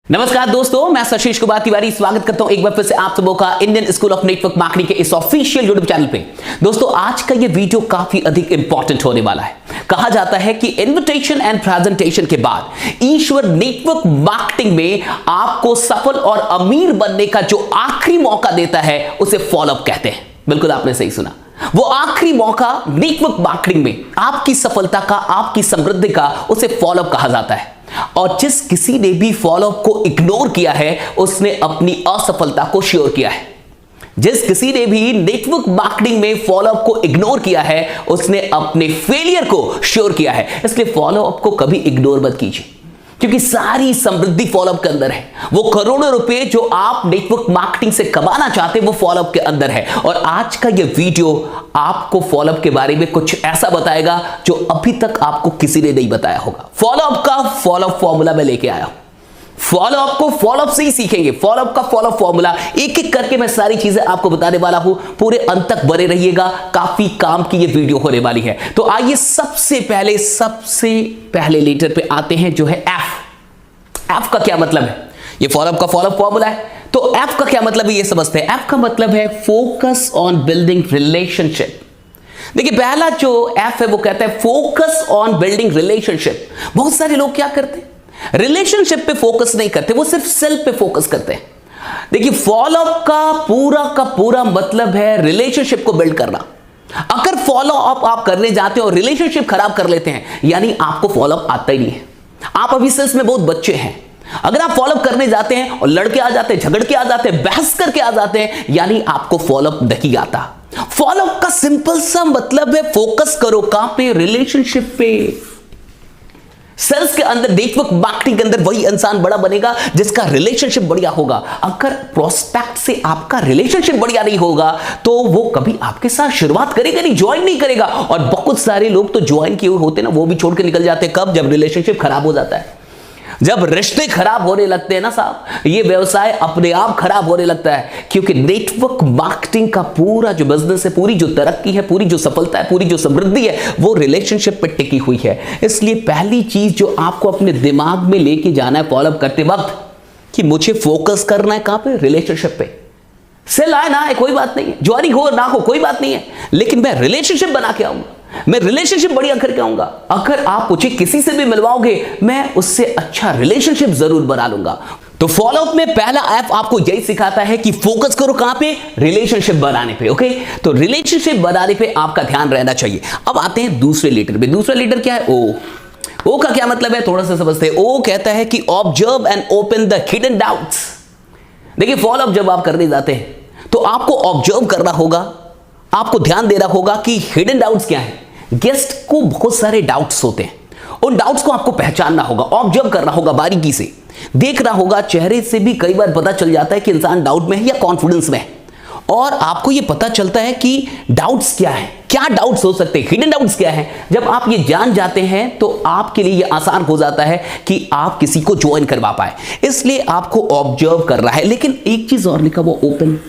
नमस्कार दोस्तों, मैं आशीष कुमार तिवारी स्वागत करता हूं एक बार फिर से आप सबों का Indian school of network marketing के इस ऑफिशियल यूट्यूब चैनल पे। दोस्तों, आज का ये वीडियो काफी अधिक इंपॉर्टेंट होने वाला है। कहा जाता है कि इन्विटेशन एंड प्रेजेंटेशन के बाद ईश्वर नेटवर्क मार्केटिंग में आपको सफल और अमीर बनने का जो आखिरी मौका देता है उसे फॉलोअप कहते हैं। बिल्कुल आपने सही सुना, वो आखिरी मौका नेटवर्क मार्केटिंग में आपकी सफलता का, आपकी समृद्धि का, उसे फॉलोअप कहा जाता है। और जिस किसी ने भी फॉलोअप को इग्नोर किया है उसने अपनी असफलता को श्योर किया है। जिस किसी ने भी नेटवर्क मार्केटिंग में फॉलोअप को इग्नोर किया है उसने अपने फेलियर को श्योर किया है। इसलिए फॉलोअप को कभी इग्नोर मत कीजिए, क्योंकि सारी समृद्धि फॉलोअप के अंदर है। वो करोड़ों रुपए जो आप नेटवर्क मार्केटिंग से कमाना चाहते हैं वो फॉलोअप के अंदर है। और आज का ये वीडियो आपको फॉलोअप के बारे में कुछ ऐसा बताएगा जो अभी तक आपको किसी ने नहीं बताया होगा। फॉलोअप का फॉलोअप फॉर्मूला मैं लेके आया हूं। फॉलोअप को फॉलोअप से ही सीखेंगे। फॉलोअप का फॉलोअप फॉर्मूला एक एक करके मैं सारी चीजें आपको बताने वाला हूं। पूरे अंत तक बने रहिएगा, काफी काम की ये वीडियो होने वाली है। तो आइए सबसे पहले लेटर पे आते हैं, जो है एफ। एफ का क्या मतलब है? ये फॉलोअप का फॉलोअप फॉर्मूला है। तो एफ का क्या मतलब है ये समझते हैं। एफ का मतलब है फोकस ऑन बिल्डिंग रिलेशनशिप। देखिए, पहला जो एफ है वो कहता है फोकस ऑन बिल्डिंग रिलेशनशिप। बहुत सारे लोग क्या करते हैं, रिलेशनशिप पे फोकस नहीं करते, वो सिर्फ सेल्फ पे फोकस करते हैं। देखिए, फॉलोअप का पूरा मतलब है रिलेशनशिप को बिल्ड करना। अगर फॉलोअप आप करने जाते हैं और रिलेशनशिप खराब कर लेते हैं, यानी आपको फॉलोअप आता ही नहीं है। आप अभी सेल्स में बहुत बच्चे हैं। अगर आप फॉलोअप करने जाते हैं और लड़के आ जाते हैं, झगड़ के आ जाते हैं, बहस करके आ जाते हैं, यानी आपको फॉलोअप नहीं आता। फॉलोअप का सिंपल सा मतलब है फोकस करो कहां पे? रिलेशनशिप पे। सेल्स के अंदर, नेटवर्क मार्केटिंग के अंदर वही इंसान बड़ा बनेगा जिसका रिलेशनशिप बढ़िया होगा। अगर प्रोस्पेक्ट से आपका रिलेशनशिप बढ़िया नहीं होगा तो वो कभी आपके साथ शुरुआत करेगा नहीं, ज्वाइन नहीं करेगा। और बहुत सारे लोग तो ज्वाइन किए हुए होते हैं ना, वो भी छोड़ के निकल जाते हैं। कब? जब रिलेशनशिप खराब हो जाता है, जब रिश्ते खराब होने लगते हैं ना साहब, ये व्यवसाय अपने आप खराब होने लगता है। क्योंकि नेटवर्क मार्केटिंग का पूरा जो बिजनेस है, पूरी जो तरक्की है, पूरी जो सफलता है, पूरी जो समृद्धि है, वो रिलेशनशिप पे टिकी हुई है। इसलिए पहली चीज जो आपको अपने दिमाग में लेके जाना है फॉलोअप करते वक्त, कि मुझे फोकस करना है कहां पे? रिलेशनशिप पे। सेल आए ना आए कोई बात नहीं है, ज्वाइनिंग हो ना हो कोई बात नहीं है, लेकिन मैं रिलेशनशिप बना के आऊंगा, मैं रिलेशनशिप बढ़िया करके आऊंगा। अगर आप मुझे किसी से भी मिलवाओगे, मैं उससे अच्छा रिलेशनशिप जरूर बना लूंगा। तो फॉलोअप में पहला एफ आपको यही सिखाता है कि फोकस करो कहां पे? रिलेशनशिप बनाने पे। ओके, तो रिलेशनशिप बनाने पे आपका ध्यान रहना चाहिए। अब आते हैं दूसरे लेटर पे। दूसरा लेटर क्या है? ओ। ओ का क्या मतलब है थोड़ा सा समझते हैं। ओ कहता है कि observe and open the hidden doubts. देखिए, फॉलोअप जब आप करने जाते हैं तो आपको ऑब्जर्व करना होगा, आपको ध्यान देना होगा कि हिडन डाउट्स क्या है। गेस्ट को बहुत सारे डाउट्स होते हैं, उन डाउट्स को आपको पहचानना होगा, ऑब्जर्व करना होगा, बारीकी से देखना होगा। चेहरे से भी कई बार पता चल जाता है कि इंसान डाउट में है या कॉन्फिडेंस में है। और आपको यह पता चलता है कि डाउट्स क्या है, क्या डाउट्स हो सकते हैं, हिडन डाउट्स क्या है। जब आप ये जान जाते हैं तो आपके लिए यह आसान हो जाता है कि आप किसी को ज्वाइन करवा पाए। इसलिए आपको ऑब्जर्व करना है। लेकिन एक चीज और लिखा, वो ओपन।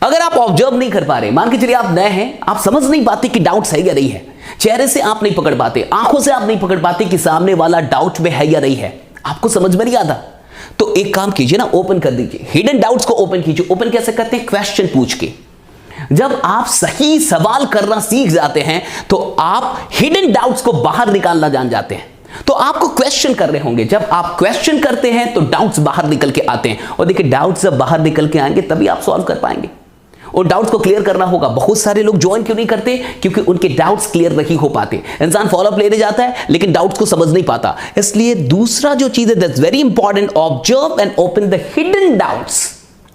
अगर आप ऑब्जर्व नहीं कर पा रहे, मान के चलिए आप नए हैं, आप समझ नहीं पाते कि डाउट्स है या नहीं है, चेहरे से आप नहीं पकड़ पाते, आंखों से आप नहीं पकड़ पाते कि सामने वाला डाउट में है या नहीं है, आपको समझ में नहीं आता, तो एक काम कीजिए ना, ओपन कर दीजिए। हिडन डाउट्स को ओपन कीजिए। ओपन कैसे करते हैं? क्वेश्चन पूछ के। जब आप सही सवाल करना सीख जाते हैं तो आप हिडन डाउट्स को बाहर निकालना जान जाते हैं। तो आपको क्वेश्चन करने होंगे। जब आप क्वेश्चन करते हैं तो डाउट्स बाहर निकल के आते हैं। और देखिए, डाउट्स जब बाहर निकल के आएंगे तभी आप सॉल्व कर पाएंगे। और डाउट्स को क्लियर करना होगा। बहुत सारे लोग ज्वाइन क्यों नहीं करते? क्योंकि उनके डाउट्स क्लियर नहीं हो पाते। इंसान फॉलोअप लेने जाता है लेकिन डाउट्स को समझ नहीं पाता। इसलिए दूसरा जो चीज है, that's very important, observe and open the hidden doubts.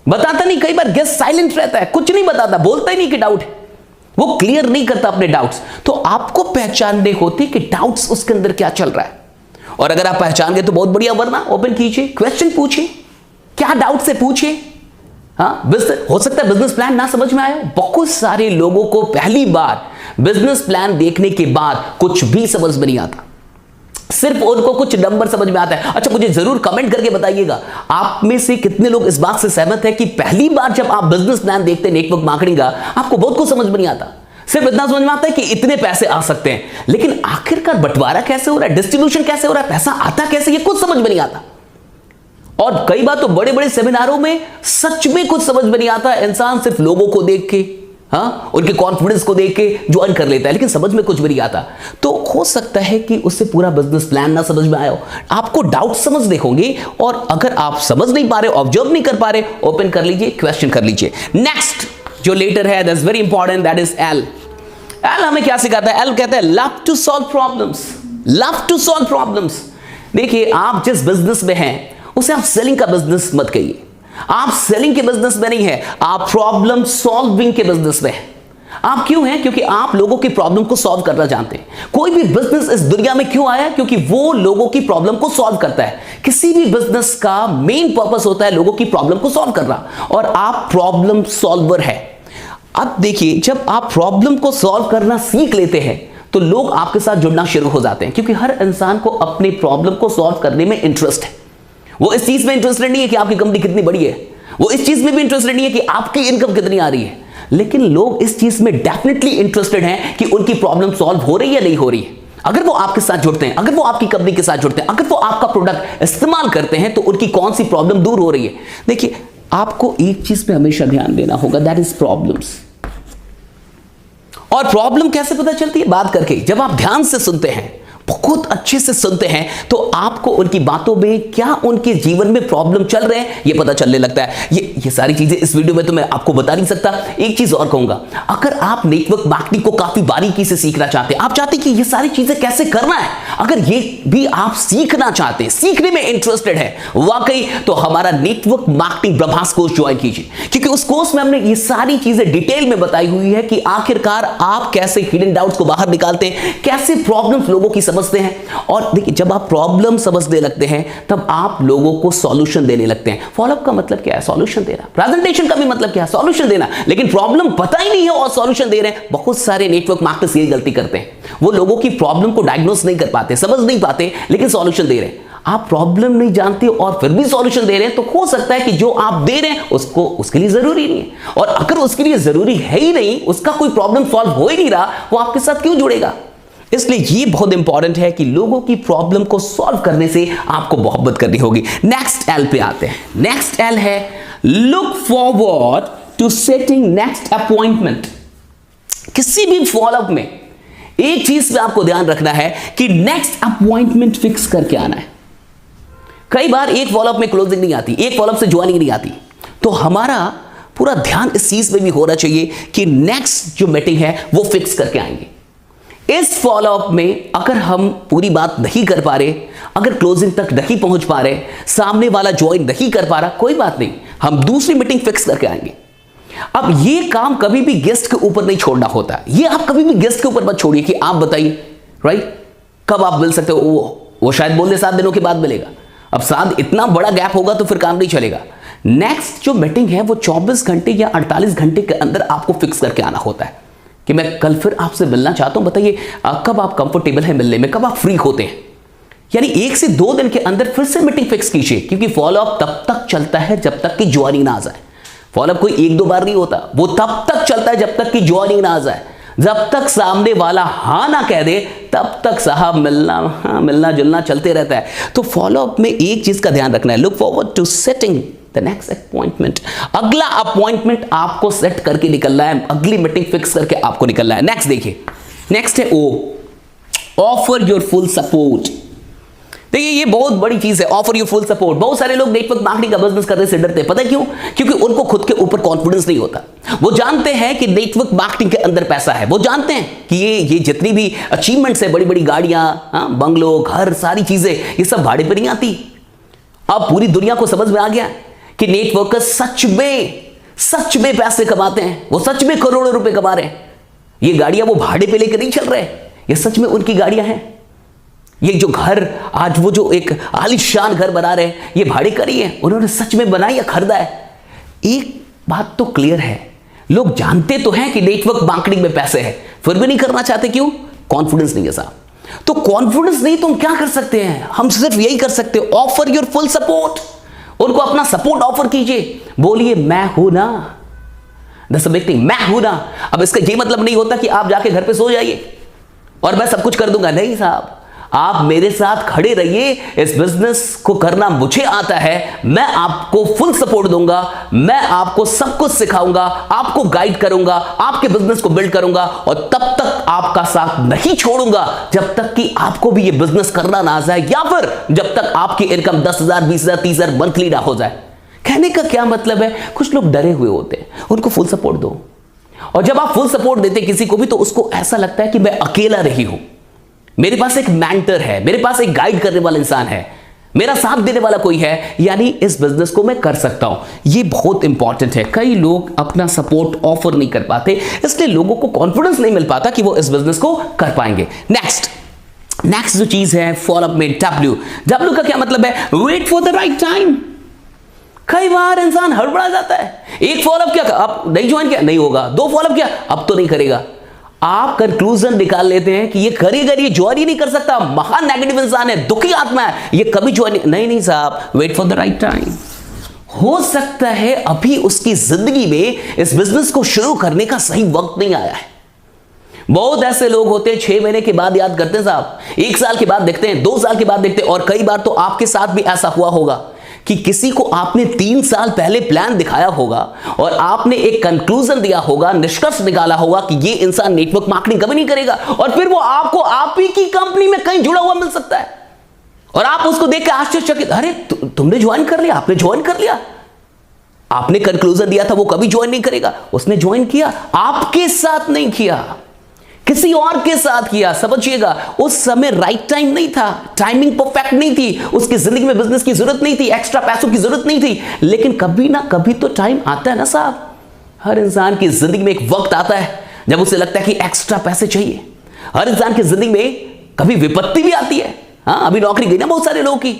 बताता नहीं, कई बार गेस्ट साइलेंट रहता है, कुछ नहीं बताता, बोलता ही नहीं कि डाउट है, वो क्लियर नहीं करता अपने डाउट्स। तो आपको पहचानने होते कि डाउट्स उसके अंदर क्या चल रहा है। और अगर आप पहचान गए तो बहुत बढ़िया, वरना ओपन कीजिए, क्वेश्चन पूछिए, क्या डाउट से पूछिए। हाँ, हो सकता है बिजनेस प्लान ना समझ में आए। बहुत सारे लोगों को पहली बार बिजनेस प्लान देखने के बाद कुछ भी समझ में नहीं आता, सिर्फ उनको कुछ नंबर समझ में आता है। अच्छा, मुझे जरूर कमेंट करके बताइएगा, आप में से कितने लोग इस बात से सहमत है कि पहली बार जब आप बिजनेस प्लान देखते हैं नेटवर्क मार्केटिंग का, आपको बहुत कुछ समझ में नहीं आता, सिर्फ इतना समझ में आता है कि इतने पैसे आ सकते हैं, लेकिन आखिरकार बंटवारा कैसे हो रहा है, डिस्ट्रीब्यूशन कैसे हो रहा है, पैसा आता कैसे, ये कुछ समझ में नहीं आता। और कई बार तो बड़े बड़े सेमिनारों में सच में कुछ समझ में नहीं आता, इंसान सिर्फ लोगों को देख के, हाँ, उनके कॉन्फिडेंस को देख के ज्वाइन कर लेता है, लेकिन समझ में कुछ भी नहीं आता। तो हो सकता है कि उससे पूरा बिजनेस प्लान ना समझ में आया हो, आपको डाउट समझ देखोगे, और अगर आप समझ नहीं पा रहे, ऑब्जर्व नहीं कर पा रहे, ओपन कर लीजिए, क्वेश्चन कर लीजिए। नेक्स्ट जो लेटर है that's very important, that is L. L हमें क्या सिखाता है? एल कहता है love to solve problems, love to solve problems. देखिए, आप जिस बिजनेस में हैं उसे आप सेलिंग का बिजनेस मत कहिए, आप सेलिंग के बिजनेस में नहीं है, आप प्रॉब्लम सॉल्विंग के बिजनेस में हैं। आप क्यों हैं? क्योंकि आप लोगों की प्रॉब्लम को सॉल्व करना जानते हैं। कोई भी बिजनेस इस दुनिया में क्यों आया? क्योंकि वो लोगों की प्रॉब्लम को सॉल्व करता है। किसी भी बिजनेस का मेन पर्पस होता है लोगों की प्रॉब्लम को सॉल्व करना, और आप प्रॉब्लम सॉल्वर है। अब देखिए, जब आप प्रॉब्लम को सॉल्व करना सीख लेते हैं तो लोग आपके साथ जुड़ना शुरू हो जाते हैं, क्योंकि हर इंसान को अपनी प्रॉब्लम को सॉल्व करने में इंटरेस्ट है। वो इस चीज में इंटरेस्टेड नहीं है कि आपकी कंपनी कितनी बड़ी है, वो इस चीज में भी इंटरेस्टेड नहीं है कि आपकी इनकम कितनी आ रही है, लेकिन लोग इस चीज में डेफिनेटली इंटरेस्टेड हैं कि उनकी प्रॉब्लम सॉल्व हो रही है या नहीं हो रही है। अगर वो आपके साथ जुड़ते हैं, अगर वो आपकी कंपनी के साथ जुड़ते हैं, अगर वो आपका प्रोडक्ट इस्तेमाल करते हैं, तो उनकी कौन सी प्रॉब्लम दूर हो रही है। देखिए, आपको एक चीज पे हमेशा ध्यान देना होगा, दैट इज प्रॉब्लम्स। और प्रॉब्लम कैसे पता चलती है? बात करके। जब आप ध्यान से सुनते हैं, बहुत अच्छे से सुनते हैं, तो आपको उनकी बातों में क्या उनके जीवन में प्रॉब्लम चल रहे हैं ये पता चलने लगता है। ये सारी चीजें इस वीडियो में तो मैं आपको बता नहीं सकता। एक चीज और कहूंगा, अगर आप नेटवर्क मार्केटिंग को काफी बारीकी से सीखना चाहते हैं, आप चाहते हैं कि ये सारी चीजें कैसे करना है, अगर ये भी आप सीखना चाहते हैं, सीखने में इंटरेस्टेड है वाकई, तो हमारा नेटवर्क मार्केटिंग ब्रह्मास्त्र कोर्स ज्वाइन कीजिए, क्योंकि उस कोर्स में हमने ये सारी चीजें डिटेल में बताई हुई है कि आखिरकार आप कैसे हिडन डाउट्स को बाहर निकालते हैं, कैसे प्रॉब्लम्स लोगों की समझते हैं। और देखिए, जब आप प्रॉब्लम समझने लगते हैं तब आप लोगों को सॉल्यूशन देने लगते हैं। फॉलोअप का मतलब क्या है? सॉल्यूशन देना। प्रेजेंटेशन का भी मतलब क्या है? सॉल्यूशन देना। लेकिन प्रॉब्लम पता ही नहीं है और सॉल्यूशन दे रहे हैं। बहुत सारे नेटवर्क मार्केटर्स ये गलती करते हैं, वो लोगों की प्रॉब्लम को डायग्नोस नहीं कर पाते, समझ नहीं पाते, लेकिन सॉल्यूशन दे रहे हैं। आप प्रॉब्लम नहीं जानते और फिर भी सॉल्यूशन दे रहे हैं, तो हो सकता है कि जो आप दे रहे हैं उसको उसके लिए जरूरी नहीं है, और अगर उसके लिए जरूरी है ही नहीं, उसका कोई प्रॉब्लम सॉल्व हो ही नहीं रहा, वो आपके साथ क्यों जुड़ेगा? इसलिए ये बहुत इंपॉर्टेंट है कि लोगों की प्रॉब्लम को सॉल्व करने से आपको मोहब्बत करनी होगी। नेक्स्ट एल पे आते हैं। नेक्स्ट एल है look forward to setting next appointment. किसी भी फॉलोअप में एक चीज पे आपको ध्यान रखना है कि नेक्स्ट अपॉइंटमेंट फिक्स करके आना है। कई बार एक फॉलोअप में क्लोजिंग नहीं आती, एक फॉलोअप से ज्वाइनिंग नहीं आती, तो हमारा पूरा ध्यान इस चीज में भी होना चाहिए कि नेक्स्ट जो मीटिंग है वो फिक्स करके आएंगे। इस फॉलोअप में अगर हम पूरी बात नहीं कर पा रहे, अगर क्लोजिंग तक नहीं पहुंच पा रहे, सामने वाला ज्वाइन नहीं कर पा रहा, कोई बात नहीं, हम दूसरी मीटिंग फिक्स करके आएंगे। अब ये काम कभी भी गेस्ट के ऊपर नहीं छोड़ना होता, ये आप कभी भी गेस्ट के ऊपर मत छोड़िए कि आप बताइए, राइट, कब आप मिल सकते हो। वो शायद बोल दे 7 दिनों के बाद मिलेगा। अब 7 इतना बड़ा गैप होगा तो फिर काम नहीं चलेगा। नेक्स्ट जो मीटिंग है वो 24 घंटे या 48 घंटे के अंदर आपको फिक्स करके आना होता है कि मैं कल फिर आपसे मिलना चाहता हूं, बताइए कब आप कंफर्टेबल हैं मिलने में, कब आप फ्री होते हैं। यानी 1 से 2 दिन के अंदर फिर से मीटिंग फिक्स कीजिए, क्योंकि फॉलोअप तब तक चलता है जब तक कि ज्वाइनिंग ना आ जाए। फॉलोअप कोई 1-2 बार नहीं होता, वो तब तक चलता है जब तक कि ज्वाइनिंग ना आ जाए। जब तक सामने वाला हाँ ना कह दे तब तक साहब मिलना जुलना चलते रहता है। तो फॉलोअप में एक चीज का ध्यान रखना है, look forward to setting the next appointment. अगला अपॉइंटमेंट आपको सेट करके निकलना है, अगली मीटिंग फिक्स करके आपको निकलना है। नेक्स्ट देखिए, नेक्स्ट है ओ, ऑफर योर फुल सपोर्ट। देखिए ये बहुत बड़ी चीज है, ऑफर योर फुल सपोर्ट। बहुत सारे लोग नेटवर्क मार्केटिंग का बिजनेस करने से डरते हैं, पता है क्यों? क्योंकि उनको खुद के ऊपर कॉन्फिडेंस नहीं होता। वो जानते हैं कि नेटवर्क मार्केटिंग के अंदर पैसा है, वो जानते हैं कि ये जितनी भी अचीवमेंट्स है, बड़ी बड़ी गाड़ियां, बंगलो, घर, सारी चीजें, ये सब भाड़े पे नहीं आती। अब पूरी दुनिया को समझ में आ गया कि नेटवर्कर्स सच में पैसे कमाते हैं, वो सच में करोड़ों रुपए कमा रहे हैं। ये गाड़ियां वो भाड़े पे लेकर नहीं चल रहे, ये सच में उनकी गाड़ियां हैं। ये जो घर आज वो जो एक आलीशान घर बना रहे हैं, ये भाड़े का नहीं है, उन्होंने सच में बनाया या खरीदा है। एक बात तो क्लियर है, लोग जानते तो हैं कि नेटवर्क मार्केटिंग में पैसे हैं, फिर भी नहीं करना चाहते। क्यों? कॉन्फिडेंस नहीं है साहब। तो कॉन्फिडेंस नहीं तो हम क्या कर सकते हैं? हम सिर्फ यही कर सकते हो, ऑफर योर फुल सपोर्ट। उनको अपना सपोर्ट ऑफर कीजिए, बोलिए मैं हूं ना, दैट्स अ बिग थिंग, मैं हूं ना। अब इसका ये मतलब नहीं होता कि आप जाके घर पे सो जाइए और मैं सब कुछ कर दूंगा, नहीं साहब। आप मेरे साथ खड़े रहिए, इस बिजनेस को करना मुझे आता है, मैं आपको फुल सपोर्ट दूंगा, मैं आपको सब कुछ सिखाऊंगा, आपको गाइड करूंगा, आपके बिजनेस को बिल्ड करूंगा और तब तक आपका साथ नहीं छोड़ूंगा जब तक कि आपको भी ये बिजनेस करना ना आ जाए या फिर जब तक आपकी इनकम 10,000, 20,000, 30,000 मंथली ना हो जाए। कहने का क्या मतलब है, कुछ लोग डरे हुए होते हैं, उनको फुल सपोर्ट दो। और जब आप फुल सपोर्ट देते किसी को भी तो उसको ऐसा लगता है कि मैं अकेला नहीं हूं, मेरे पास एक मेंटर है, मेरे पास एक गाइड करने वाला इंसान है, मेरा साथ देने वाला कोई है, यानी इस बिजनेस को मैं कर सकता हूं। ये बहुत इंपॉर्टेंट है। कई लोग अपना सपोर्ट ऑफर नहीं कर पाते, इसलिए लोगों को कॉन्फिडेंस नहीं मिल पाता कि वो इस बिजनेस को कर पाएंगे। नेक्स्ट जो चीज है फॉलोअप में डब्ल्यू का क्या मतलब है, wait for the right time. कई बार इंसान हड़बड़ा जाता है, एक फॉलोअप किया, अब नहीं ज्वाइन किया, नहीं होगा, 2 फॉलोअप किया, अब तो नहीं करेगा। आप कंक्लूजन निकाल लेते हैं कि ये करेगा, ये ज्वाइन ही नहीं कर सकता, महान नेगेटिव इंसान है, दुखी आत्मा है, ये कभी ज्वाइन नहीं साहब, wait for the right time. हो सकता है अभी उसकी जिंदगी में इस बिजनेस को शुरू करने का सही वक्त नहीं आया है। बहुत ऐसे लोग होते हैं 6 महीने के बाद याद करते हैं साहब, 1 साल के बाद देखते हैं, 2 साल के बाद देखते हैं, और कई बार तो आपके साथ भी ऐसा हुआ होगा कि किसी को आपने 3 साल पहले प्लान दिखाया होगा और आपने एक कंक्लूजन दिया होगा, निष्कर्ष निकाला होगा कि ये इंसान नेटवर्क मार्केटिंग कभी नहीं करेगा, और फिर वो आपको आप ही की कंपनी में कहीं जुड़ा हुआ मिल सकता है और आप उसको देख के आश्चर्यचकित, अरे तुमने ज्वाइन कर लिया, आपने ज्वाइन कर लिया, आपने कंक्लूजन दिया था वो कभी ज्वाइन नहीं करेगा, उसने ज्वाइन किया, आपके साथ नहीं किया, किसी और के साथ किया। समझिएगा, उस समय राइट टाइम नहीं था, टाइमिंग परफेक्ट नहीं थी, उसकी जिंदगी में बिजनेस की जरूरत नहीं थी, एक्स्ट्रा पैसों की जरूरत नहीं थी, लेकिन कभी ना कभी तो टाइम आता है ना साहब। हर इंसान की जिंदगी में एक वक्त आता है जब उसे लगता है कि एक्स्ट्रा पैसे चाहिए। हर इंसान की जिंदगी में कभी विपत्ति भी आती है। हाँ, अभी नौकरी गई ना बहुत सारे लोगों की,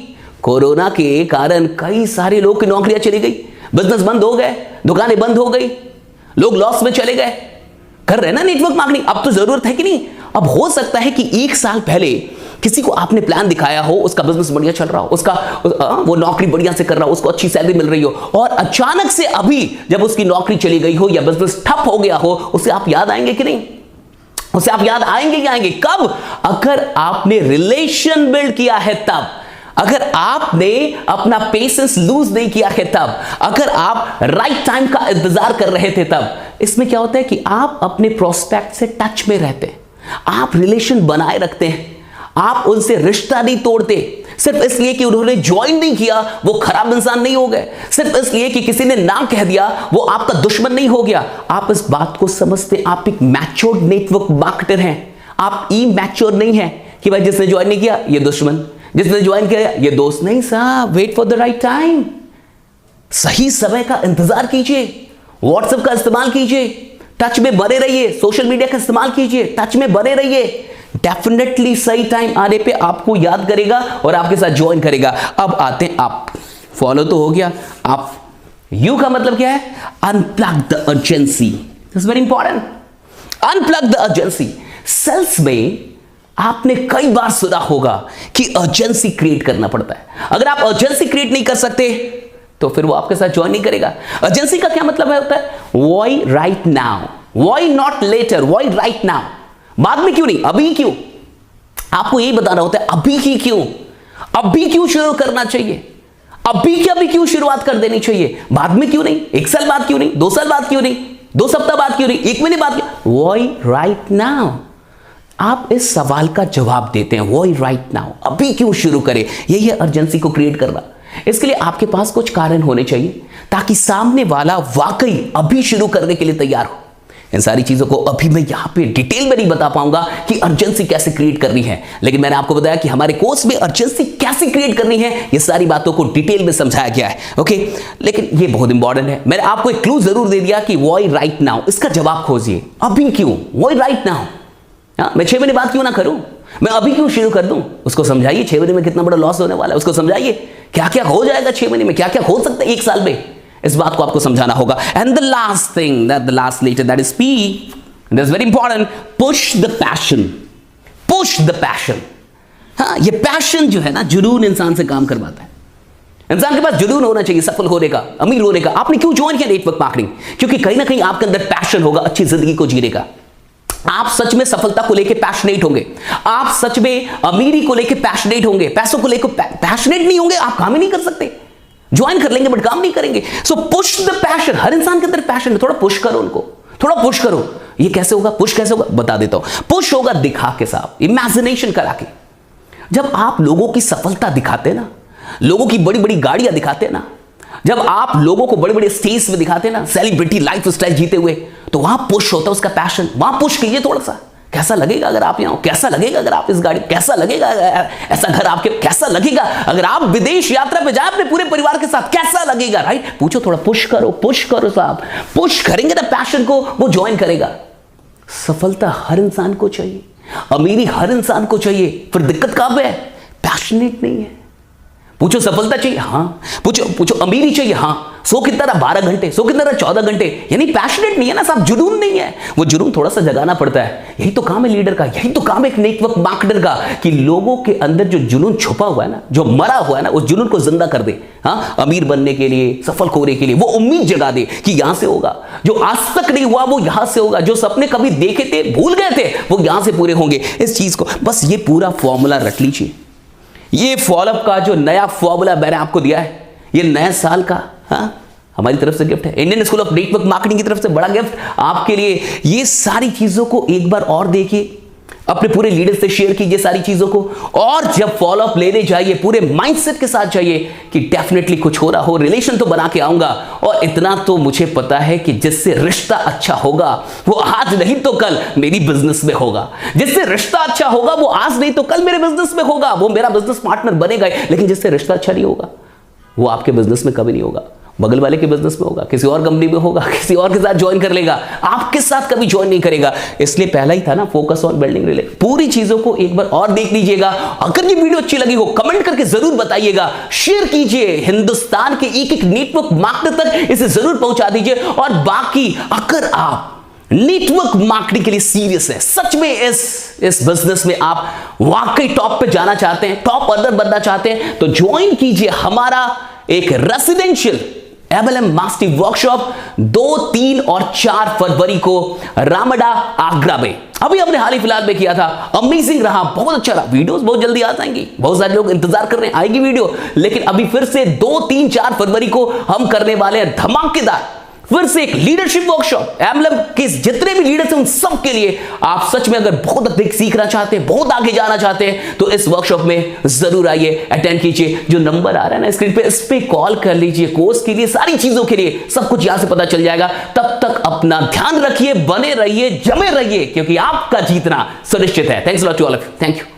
कोरोना के कारण कई सारे लोग की नौकरियां चली गई, बिजनेस बंद हो गए, दुकानें बंद हो गई, लोग लॉस में चले गए। कर रहे ना नेटवर्क मार्केटिंग, अब तो जरूरत है कि नहीं। अब हो सकता है कि 1 साल पहले किसी को आपने प्लान दिखाया हो, उसका बिजनेस बढ़िया चल रहा हो, उसका वो नौकरी बढ़िया से कर रहा हो, उसको अच्छी सैलरी मिल रही हो, और अचानक से अभी जब उसकी नौकरी चली गई हो या बिजनेस ठप हो गया हो, उसे आप याद आएंगे कि नहीं? उसे आप याद आएंगे कि आएंगे कब? अगर आपने रिलेशन बिल्ड किया है तब, अगर आपने अपना पेशेंस लूज नहीं किया है तब, अगर आप राइट टाइम का इंतजार कर रहे थे तब। इसमें क्या होता है कि आप अपने प्रोस्पेक्ट से टच में रहते हैं, आप रिलेशन बनाए रखते हैं, आप उनसे रिश्ता नहीं तोड़ते। सिर्फ इसलिए कि उन्होंने ज्वाइन नहीं किया वो खराब इंसान नहीं हो गए, सिर्फ इसलिए कि किसी ने ना कह दिया वो आपका दुश्मन नहीं हो गया। आप इस बात को समझते, आप एक मैच्योर्ड नेटवर्क मार्केटर हैं, आप इमैच्योर नहीं है कि भाई जिसने ज्वाइन नहीं किया ये दुश्मन, जिसने ज्वाइन किया ये दोस्त। नहीं साहब, wait for the right time. सही समय का इंतजार कीजिए, व्हाट्सएप का इस्तेमाल कीजिए, टच में बने रहिए, सोशल मीडिया का इस्तेमाल कीजिए, टच में बने रहिए। डेफिनेटली सही टाइम आने पे आपको याद करेगा और आपके साथ ज्वाइन करेगा। अब आते हैं आप, फॉलो तो हो गया, आप यू का मतलब क्या है? Unplug the urgency, this is very important. Unplug the urgency. Sales में आपने कई बार सुना होगा कि अर्जेंसी क्रिएट करना पड़ता है। अगर आप अर्जेंसी क्रिएट नहीं कर सकते तो फिर वो आपके साथ ज्वाइन नहीं करेगा। अर्जेंसी का क्या मतलब होता है? Why right now, why not later, why right now. बाद में क्यों नहीं, अभी क्यों? आपको यही बताना होता है, अभी ही क्यों, अभी क्यों शुरू करना चाहिए, अभी क्या भी क्यों शुरुआत कर देनी चाहिए, बाद में क्यों नहीं, 1 साल बाद क्यों नहीं, 2 साल बाद क्यों नहीं, 2 सप्ताह बाद क्यों नहीं, 1 महीने बाद क्यों? Why right now. आप इस सवाल का जवाब देते हैं, व्हाई राइट नाउ, अभी क्यों शुरू करें। यही है अर्जेंसी को क्रिएट करना। इसके लिए आपके पास कुछ कारण होने चाहिए ताकि सामने वाला वाकई अभी शुरू करने के लिए तैयार हो। इन सारी चीजों को अभी मैं यहां पे डिटेल में नहीं बता पाऊंगा कि अर्जेंसी कैसे क्रिएट करनी है, लेकिन मैंने आपको बताया कि हमारे कोर्स में अर्जेंसी कैसे क्रिएट करनी है, ये सारी बातों को डिटेल में समझाया गया है। ओके, लेकिन ये बहुत इंपॉर्टेंट है। मैंने आपको एक क्लू जरूर दे दिया कि व्हाई राइट नाउ, इसका जवाब खोजिए। अभी क्यों, व्हाई राइट नाउ। मैं 6 महीने बाद क्यों ना करूं, मैं अभी क्यों शुरू कर दूं। उसको समझाइए 6 महीने में कितना बड़ा लॉस होने वाला है, उसको समझाइए क्या क्या हो जाएगा 6 महीने में, क्या क्या हो सकता है 1 साल में। इस बात को आपको समझाना होगा। And the last thing, that the last letter, that is P, that is very important, push the passion. Push the passion. हाँ, ये पैशन जो है ना, जुनून इंसान से काम करवाता है। इंसान के पास जुनून होना चाहिए सफल होने का, अमीर होने का। आपने क्यों ज्वाइन किया नेटवर्क मार्केटिंग? क्योंकि कहीं ना कहीं आपके अंदर पैशन होगा अच्छी जिंदगी को जीने का। आप सच में सफलता को लेकर पैशनेट होंगे, आप सच में अमीरी को लेकर पैशनेट होंगे, पैसों को लेकर पैशनेट नहीं होंगे, आप काम ही नहीं कर सकते। ज्वाइन कर लेंगे बट काम नहीं करेंगे। So push the passion. हर इंसान के अंदर पैशन है, थोड़ा पुश करो उनको, थोड़ा पुश करो। ये कैसे होगा, पुश कैसे होगा, बता देता हूं। पुश होगा दिखा के साथ, इमेजिनेशन करा के। जब आप लोगों की सफलता दिखाते हैं ना, लोगों की बड़ी बड़ी गाड़ियां दिखाते हैं ना, जब आप लोगों को बड़े बड़े स्टेज पे दिखाते हैं ना, सेलिब्रिटी लाइफ स्टाइल जीते हुए, तो वहां पुश होता है उसका पैशन। वहां पुश कीजिए थोड़ा सा। कैसा लगेगा अगर आप यहां हो, कैसा लगेगा अगर आप इस गाड़ी, कैसा लगेगा ऐसा घर आपके, कैसा लगेगा अगर आप विदेश यात्रा पे जाए अपने पूरे परिवार के साथ, कैसा लगेगा, राइट? पूछो, थोड़ा पुश करो साहब। पुश करेंगे ना पैशन को, वो ज्वाइन करेगा। सफलता हर इंसान को चाहिए, अमीरी हर इंसान को चाहिए, फिर दिक्कत कहां पे है? पैशनेट नहीं है। पूछो सफलता चाहिए, हाँ। पूछो अमीरी चाहिए, हाँ। सो कितना रहा 12 घंटे, सो कितना रहा 14 घंटे, यानी पैशनेट नहीं है ना साहब, जुनून नहीं है। वो जुनून थोड़ा सा जगाना पड़ता है। यही तो काम है लीडर का, यही तो काम है एक नेटवर्क मार्केटर का, कि लोगों के अंदर जो जुनून छुपा हुआ है ना, जो मरा हुआ है ना, उस जुनून को जिंदा कर दे। हाँ, अमीर बनने के लिए, सफल होने के लिए, वो उम्मीद जगा दे कि यहां से होगा, जो आज तक नहीं हुआ वो यहां से होगा, जो सपने कभी देखे थे भूल गए थे वो यहां से पूरे होंगे। इस चीज को बस ये पूरा फॉर्मूला रट लीजिए। ये फॉलोअप का जो नया फॉर्मूला मैंने आपको दिया है, ये नए साल का, हाँ, हमारी तरफ से गिफ्ट है, Indian school of network marketing की तरफ से बड़ा गिफ्ट आपके लिए। ये सारी चीजों को एक बार और देखिए, अपने पूरे लीडर से शेयर कीजिए सारी चीजों को, और जब फॉलोअप लेने जाइए पूरे माइंडसेट के साथ जाइए कि डेफिनेटली कुछ हो रहा हो, रिलेशन तो बना के आऊंगा। और इतना तो मुझे पता है कि जिससे रिश्ता अच्छा होगा वो आज नहीं तो कल मेरी बिजनेस में होगा, जिससे रिश्ता अच्छा होगा वो आज नहीं तो कल मेरे बिजनेस में होगा, वो मेरा बिजनेस पार्टनर बनेगा। लेकिन जिससे रिश्ता अच्छा नहीं होगा वो आपके बिजनेस में कभी नहीं होगा, बगल वाले के बिजनेस में होगा, किसी और कंपनी में होगा, किसी और के साथ ज्वाइन कर लेगा, आपके साथ कभी ज्वाइन नहीं करेगा। इसलिए पहला ही था ना, फोकस ऑन बिल्डिंग रिलेशन। पूरी चीजों को एक बार और देख लीजिएगा। अगर ये वीडियो अच्छी लगी हो कमेंट करके जरूर बताइएगा, शेयर कीजिए, हिंदुस्तान के एक एक नेटवर्क मार्केटर तक इसे जरूर पहुंचा दीजिए। और बाकी अगर आप नेटवर्क मार्केटिंग के लिए सीरियस है, सच में इस बिजनेस में आप वाकई टॉप पे जाना चाहते हैं, टॉप अर्नर बनना चाहते हैं, तो ज्वाइन कीजिए हमारा एक रेसिडेंशियल MLM मास्टरी वर्कशॉप 2, 3 और 4 फरवरी को रामडा आगरा में। अभी हमने हाल ही फिलहाल में किया था, अमेजिंग रहा, बहुत अच्छा रहा। वीडियोस बहुत जल्दी आ जाएंगी, बहुत सारे लोग इंतजार कर रहे हैं आएगी वीडियो। लेकिन अभी फिर से 2, 3, 4 फरवरी को हम करने वाले हैं धमाकेदार फिर से एक लीडरशिप वर्कशॉप। MLM के जितने भी लीडर्स हैं उन सब के लिए, आप सच में अगर बहुत अधिक सीखना चाहते हैं, बहुत आगे जाना चाहते हैं, तो इस वर्कशॉप में जरूर आइए, अटेंड कीजिए। जो नंबर आ रहा है ना स्क्रीन पे, इस पे कॉल कर लीजिए। कोर्स के लिए, सारी चीजों के लिए, सब कुछ यहां से पता चल जाएगा। तब तक अपना ध्यान रखिए, बने रहिए, जमे रहिए, क्योंकि आपका जीतना सुनिश्चित है। Thanks a lot to all of you. Thank you.